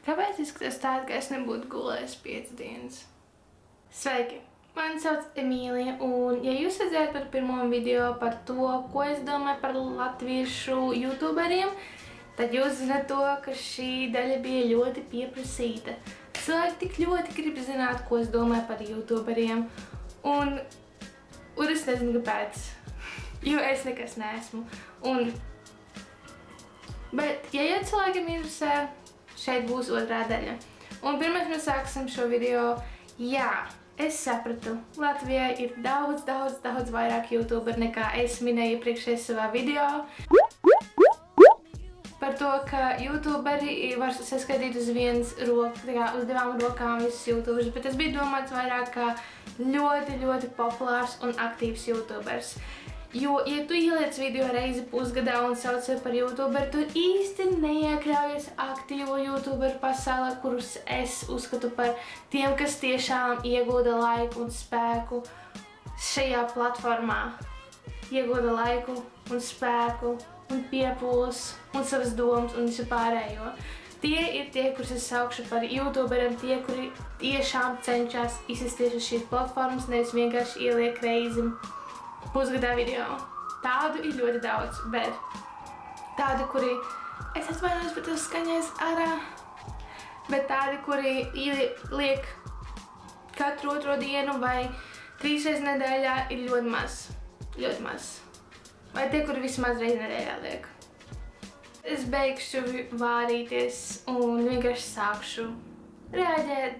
Kāpēc izskatās tāda, ka es nebūtu gulējis 5 dienas? Sveiki! Mani sauc Emīlija, un ja jūs redzējāt par pirmo video par to, ko es domāju par latviešu youtuberiem, tad jūs zināt to, ka šī daļa bija ļoti pieprasīta. Cilvēki tik ļoti grib zināt, ko es domāju par youtuberiem, un es nezinu, kāpēc, jo es nekas neesmu. Bet, ja jau cilvēkiem interesē, šeit būs otrā daļa. Un pirmais mēs sāksim šo video. Jā, es sapratu, Latvijā ir daudz vairāk youtuberi nekā es minēju iepriekšējā savā video. Par to, ka youtuberi var saskaitīt uz uz divām rokām visus youtubers, bet tas bija domāts vairāk kā ļoti populārs un aktīvs youtubers. Jo, ja tu ieliec video reizi pusgadā un sauc sevi par youtuberu, tu īsti neiekļaujies aktīvo youtuberu pasaulē, kurus es uzskatu par tiem, kas tiešām iegulda laiku un spēku šajā platformā. Iegulda laiku un spēku un piepūles un savas domas un visu pārējo. Tie ir tie, kurus es saukšu par youtuberiem, tie, kuri tiešām cenšas izsisties uz šīs platformas, nevis vienkārši ieliek reizi pusgadā video. Tādu ir ļoti daudz, bet tādi, kuri, es atvainojos par to skaņais ārā, bet tādi, kuri liek katru otro dienu vai 3 reizes nedēļā ir ļoti maz. Vai tie, kuri vismaz reizi nedēļā liek. Es beigšu vārīties un vienkārši sākšu reaģēt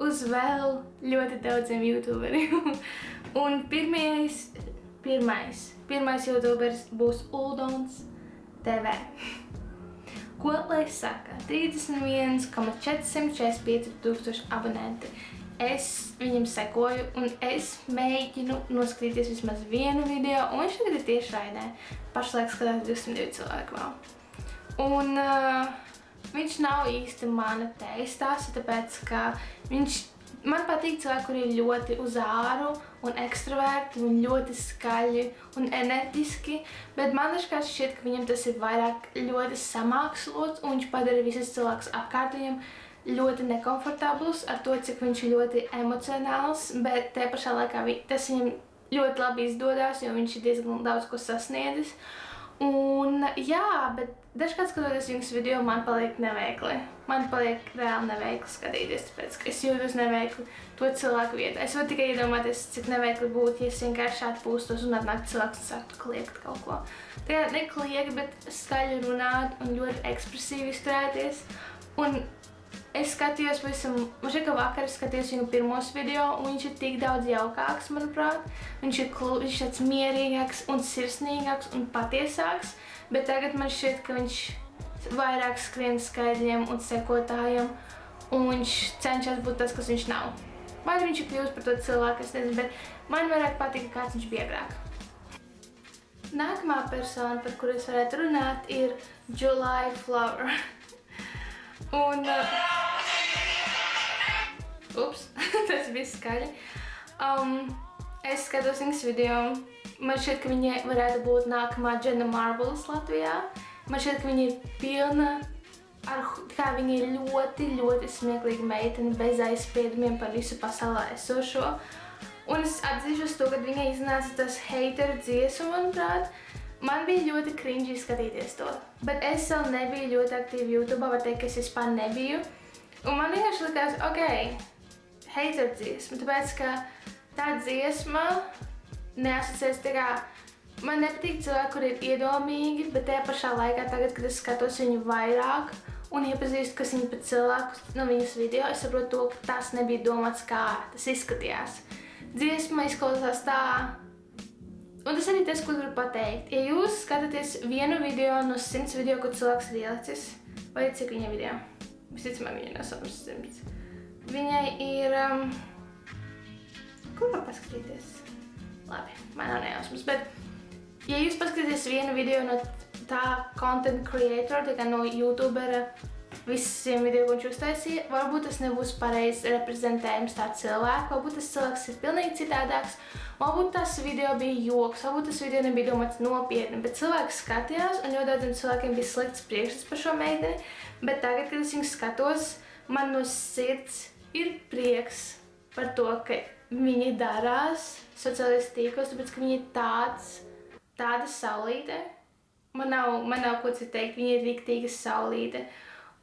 uz vēl ļoti daudziem youtuberiem. Un pirmais youtubers būs Uldons TV. Ko lai saka? 31,445 tūkstoši abonenti. Es viņam sekoju un es mēģinu noskatīties vismaz vienu video, un viņš tagad ir tiešraidē. Pašlaik skatās 202 cilvēku vēl. Un viņš nav īsti mana teistāsi, tāpēc, ka man patīk cilvēki, kuri ir ļoti uz āru un ekstraverti un ļoti skaļi un enerģiski, bet man dažkārt šķiet, ka viņam tas ir vairāk ļoti samākslots un viņš padara visus cilvēkus apkārt viņam ļoti nekomfortablus ar to, cik viņš ir ļoti emocionāls, bet te pašā laikā tas viņam ļoti labi izdodās, jo viņš ir diezgan daudz ko sasniedzis. Un jā, bet dažkārt skatoties viņas video, man paliek neveikli. Man paliek reāli neveikli skatīties, tāpēc, ka es jūtos neveikli to cilvēku vietā. Es varu tikai iedomāties, cik neveikli būtu, ja es vienkārši atpūstos un atnāk cilvēks un sāktu kliegt kaut ko. Tā ne kliegt, bet skaļi runāt un ļoti ekspresīvi izturēties. Un es skatījos man šeit, ka vakar es skatījos viņu pirmos video, un viņš ir tik daudz jaukāks, manuprāt. Viņš ir tāds mierīgāks un sirsnīgāks un patiesāks, bet tagad man šķiet, ka viņš vairāk skrien skaidļiem un sekotājiem, un viņš cenšas būt tas, kas viņš nav. Vai viņš ir kļūst par to cilvēku, es nezinu, bet man vairāk patīk, kāds viņš bija agrāk. Nākamā persona, par kuru es varētu runāt, ir July Flower. Un ups, tas bija skaļi. Es skatos viņas video. Man šķiet, ka viņai varētu būt nākamā Jenna Marbles Latvijā. Man šķiet, ka viņa ir pilna viņa ir ļoti smieklīga meitene bez aizspriedumiem par visu pasaulē esošo. Un es atzīšos to, kad viņai iznāca tas hateru dziesmu, manuprāt. Man bija ļoti cringy skatīties to, bet es vēl nebiju ļoti aktīvi YouTube, var teikt, ka es vispār nebiju. Un man vienkārši likās, ok, hater dziesma, tāpēc, ka tā dziesma neasociēs tā kā, man nepatīk cilvēki, kuri ir iedomīgi, bet tajā pašā laikā tagad, kad es skatos viņu vairāk un iepazīstu, kas viņa pat cilvēku no viņas video, es saprotu to, ka tas nebija domāts, kā tas izskatījās. Dziesma izklausās tā. Un tas arī tas, ko gribu pateikt. Ja jūs skatāties vienu video no 100 video, ko cilvēks ir ielicis, vai cik viņa video? Visticamāk, viņa nav 100. Viņai ir... Kur var paskatīties? Labi, man nav nejausmas, bet ja jūs paskatīties vienu video no tā content creator, tā kā no youtubera, visiem video, ko viņš uztaisīja, varbūt tas nebūs pareizs reprezentējums tā cilvēka, varbūt tas cilvēks ir pilnīgi citādāks, varbūt tas video bija joks, varbūt tas video nebija domāts nopietni, bet cilvēks skatījās un ļoti daudziem cilvēkiem bija slikts priekšstats par šo meiteni, Bet tagad, kad es viņus skatos, man no sirds ir prieks par to, ka viņi darās sociālajos tīklos, tāpēc, ka viņi ir tāda saulīte. Man nav ko citu teikt, viņi ir riktīga saulīte.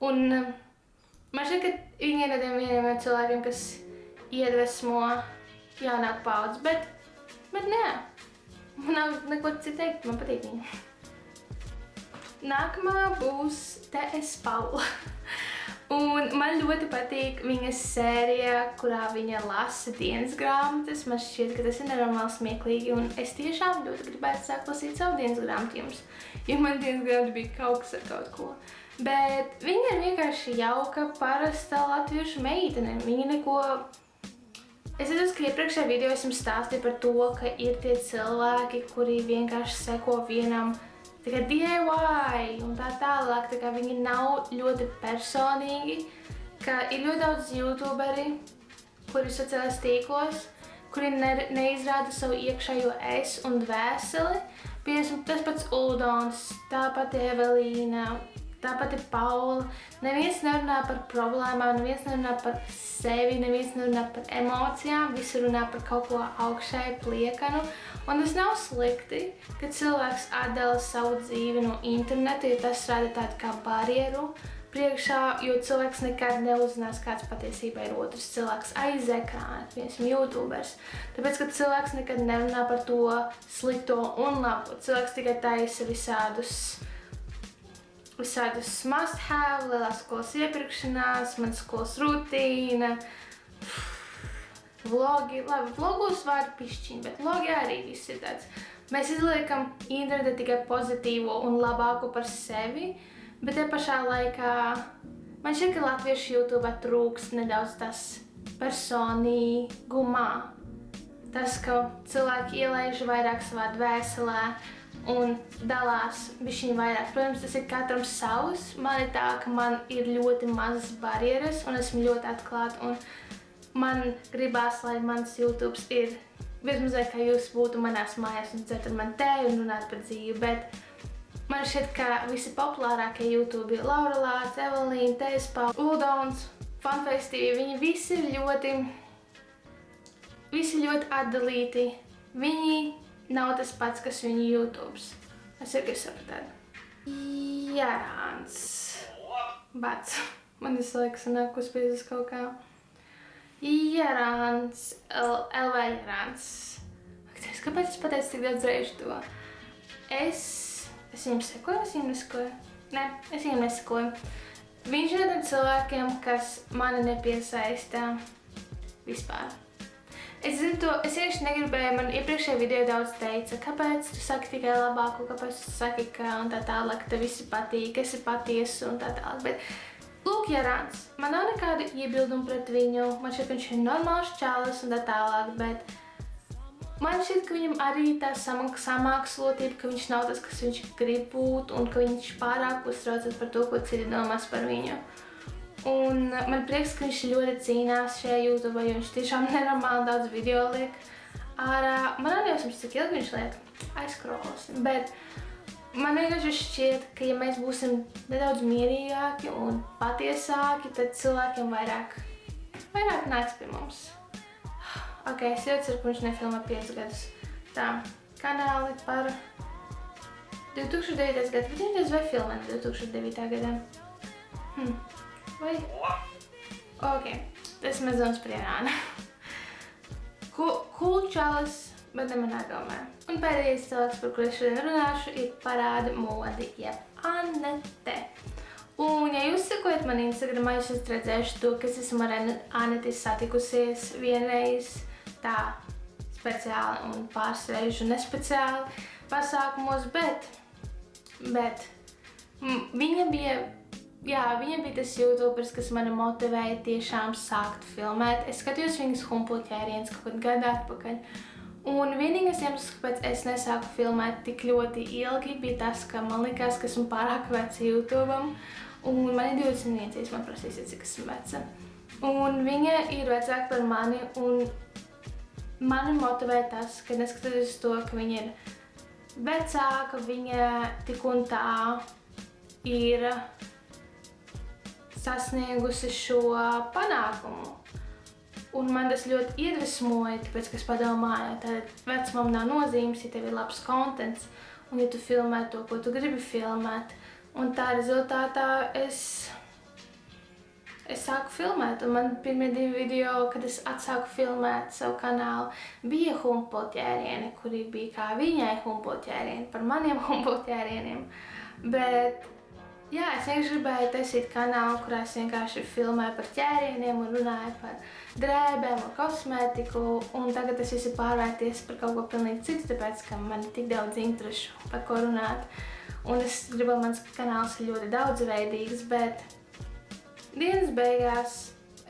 Un man šķiet, ka viņi ir vieniem cilvēkiem, kas iedvesmo jaunāku paudzi, bet nē, man nav neko citu teikt, man patīk viņi. Nākamā būs T.S. Paula. Un man ļoti patīk viņas sērija, kurā viņa lasa dienas grāmatas. Man šķiet, ka tas ir nenormāli smieklīgi, un es tiešām ļoti gribētu sākt lasīt savu dienas grāmatu jums, jo man dienas grāmata bija kaut kas ar kaut ko. Bet viņa ir vienkārši jauka, parasta latviešu meitene. Viņa neko... Es redzu, ka iepriekšējā video es jums stāstīju par to, ka ir tie cilvēki, kuri vienkārši seko vienam tikai DIY un tā tālāk, tā kā viņi nav ļoti personīgi, ka ir ļoti daudz youtuberi, kuri sociālajos tīklos, kuri neizrāda savu iekšējo es un dvēseli. Piemēram, tas pats Uldons, tāpat Evelīna, tāpat ir Paula. Neviens nerunā par problēmām, neviens nerunā par sevi, neviens nerunā par emocijām, visi runā par kaut ko augšēju pliekanu. Un tas nav slikti, ka cilvēks atdala savu dzīvi no interneta, jo tas rada tādu kā barjeru priekšā, jo cilvēks nekad neuzzinās, kāds patiesībā ir otrs cilvēks aiz ekrāna, piemēram, youtubers. Tāpēc, ka cilvēks nekad nerunā par to slikto un labo. Cilvēks tikai taisa visādus must-have, lielās skolas iepirkšanās, manas skolas rutīna, vlogi. Labi, vlogos var pišķiņ, bet vlogi arī viss ir tāds. Mēs izliekam internetā tikai pozitīvo un labāko par sevi, bet te pašā laikā man šķiet, ka latviešu YouTube trūkst nedaudz tas personīgumā. Tas, ka cilvēki ielaiž vairāk savā dvēselē un dalās bišķiņ vairāk. Protams, tas ir katram savs. Man ir tā, ka man ir ļoti mazas barjeras un esmu ļoti atklāta. Un man gribās, lai mans YouTubes ir vismazāk, kā jūs būtu manās mājās un dzert ar mani tēju un runāt par dzīvi. Bet man šķiet, ka visi populārākie YouTube ir Laura Lāce, Evelīna, T.S. Paula, Uldons, Funface TV. Viņi visi ļoti atdalīti. Viņi nav tas pats, kas viņu YouTubes. Es arī sapratu. Jārāns. Bats. Man visu laiku sanāk uzspīdus kaut kā. Jārāns. LV Jārāns. Kāpēc es pateicu tik daudz reižu to? Es viņam sekoju, es viņam nesekoju? Nē, es viņam nesekoju. Viņš ir tādiem cilvēkiem, kas mani nepiesaista vispār. Es zinu to, es vienkārši negribēju, man iepriekšējā video daudz teica, kāpēc tu saki tikai labāko, kāpēc tu saki, ka un tā tālāk, ka tev visi patīk, esi patiesa un tā tālāk. Bet lūk, Jārāns, man nav nekādu iebildumu pret viņu, man šķiet, ka viņš ir normāls čalis un tā tālāk, bet man šķiet, ka viņam arī tā samākslotība, ka viņš nav tas, kas viņš grib būt un ka viņš pārāk uztraucas par to, ko citi domās par viņu. Un man prieks, ka viņš ļoti cīnās šajā YouTube, jo viņš tiešām nenormāli daudz video liek ārā. Man nav jausmas, cik ilgi viņš liek, aizskrolosim, bet man vienkārši šķiet, ka ja mēs būsim nedaudz mierīgāki un patiesāki, tad cilvēkiem vairāk nāks pie mums. Ok, es jau ceru, ka viņš nefilmē 5 gadus. Tā, kanāli par 2009. gadu, bet viņš vai filmē 2009. gadā? Vai? Ok, tas mazums par Jārānu. Cool čalis, bet ne manā domā. Un pēdējais cilvēks, par kuru es šodien runāšu, ir Parāda modi, jeb Anete. Un ja jūs sekojat man Instagramā, jūs esat redzējuši to, ka es esmu ar Aneti satikusies vienreiz tā speciāli un pāris reižu nespeciāli pasākumos, bet viņa bija tas YouTubers, kas mani motivēja tiešām sākt filmēt. Es skatījos viņas humpuļķēriens kaut kādu gadu atpakaļ. Un vienīgais iemesls, kāpēc es nesāku filmēt tik ļoti ilgi, bija tas, ka man likās, ka esmu pārāk veca YouTubeam. Un man ir 21, man prasīsiet, cik esmu veca. Un viņa ir vecāka par mani, un mani motivē tas, ka neskatoties to, ka viņa ir vecāka, viņa tik un tā ir sasniegusi šo panākumu. Un man tas ļoti iedvesmoja, tāpēc, ka es padomāju, tad vecumam nav nozīmes, ja tev ir labs kontents, un ja tu filmē to, ko tu gribi filmēt. Un tā rezultātā es sāku filmēt, un man pirmie 2 video, kad es atsāku filmēt savu kanālu, bija humpulķērieni, kuri bija kā viņai humpulķērieni, par maniem humpulķērieniem. Bet, jā, es vienkārši gribēju taisīt kanālu, kurā es vienkārši filmēju par ķērieniem un runāju par drēbēm un kosmētiku, un tagad es esmu pārvērties par kaut ko pilnīgi citu, tāpēc, ka man ir tik daudz interešu, par ko runāt. Un es gribu, mans kanāls ir ļoti daudzveidīgs, bet dienas beigās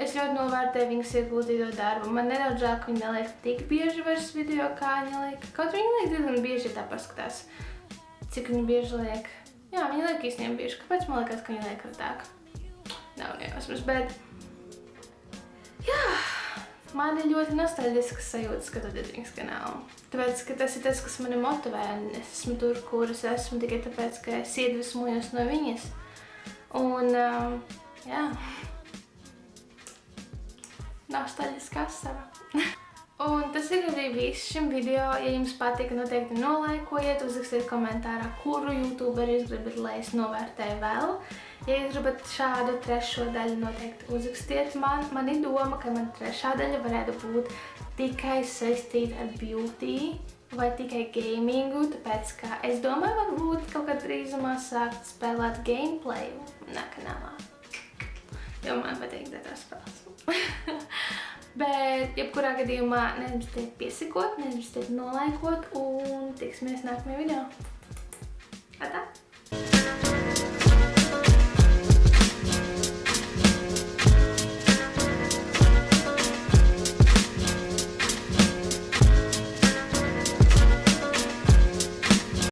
es ļoti novērtēju viņas ieguldīto darbu. Man nedaudz žēl, ka viņa neliek tik bieži vairs video, kā viņa liek. Kaut viņa liek diezgan bieži, tā paskatās, cik viņa bieži liek. Jā, viņa liek īstenībā bieži. Kāpēc man liekas, ka viņa liek retāk? Nav nejausmas, bet jā, man ir ļoti nostalģiskas sajūtas, skatoties viņas kanālu. Tāpēc, ka tas ir tas, kas mani motivē. Es esmu tur, kur es esmu tikai tāpēc, ka es iedvesmojos no viņas. Un jā, nostalģiska asara. Un tas ir arī viss šim video. Ja jums patika, noteikti nolaikojiet, uzrakstiet komentārā, kuru youtuberi jūs gribat, lai es novērtēju vēl. Ja jūs gribat šādu 3. daļu, noteikti uzrakstiet man. Man ir doma, ka man 3. daļa varētu būt tikai saistīta ar beauty vai tikai gamingu, tāpēc, ka es domāju, varbūt kaut kad drīzumā sākt spēlēt gameplayu manā kanālā. Jo man patīk dators spēles. Bet, jebkurā gadījumā, neaizmirstiet piesakot, neaizmirstiet nolaikot un tiksimies nākamajā video.